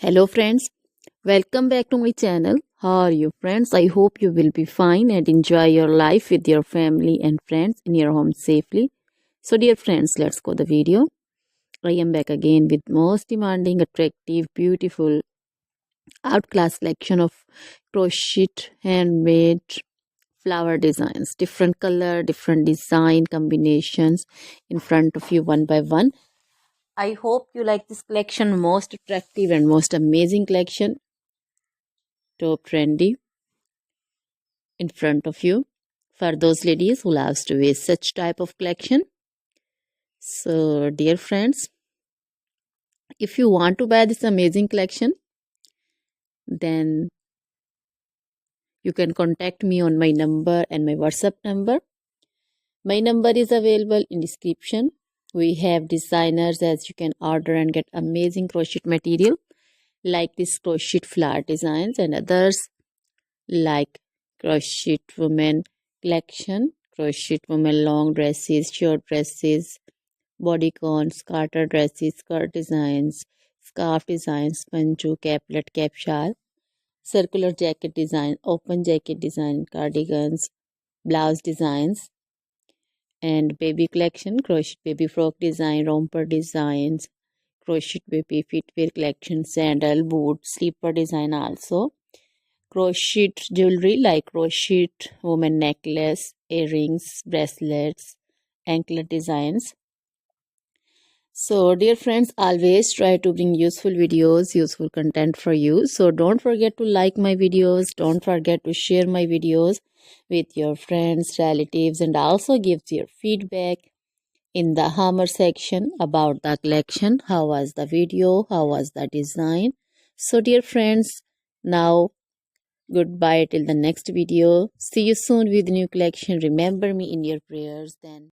Hello friends, welcome back to my channel. How are you friends? I hope you will be fine and enjoy your life with your family and friends in your home safely. So dear friends, let's go the video. I am back again with most demanding, attractive, beautiful, outclass collection of crochet handmade flower designs. Different color, different design combinations in front of you one by one. I hope you like this collection, most attractive and most amazing collection. Top trendy in front of you for those ladies who loves to wear such type of collection. So dear friends, if you want to buy this amazing collection, then you can contact me on my number and my WhatsApp number. My number is available in description. We have designers as you can order and get amazing crochet material like this crochet flower designs and others like crochet women collection, crochet women long dresses, short dresses, bodycons, garter dresses, skirt designs, scarf designs, panju, caplet, cap shawl, circular jacket design, open jacket design, cardigans, blouse designs, and baby collection, crochet baby frock design, romper designs, crochet baby footwear collection, sandal, boot, slipper design also. Crochet jewelry like crochet woman necklace, earrings, bracelets, anklet designs. So dear friends, always try to bring useful videos, useful content for you. So don't forget to like my videos, don't forget to share my videos with your friends, relatives, and also give your feedback in the hammer section about the collection. How was the video? How was the design? So dear friends, now goodbye till the next video. See you soon with new collection. Remember me in your prayers then.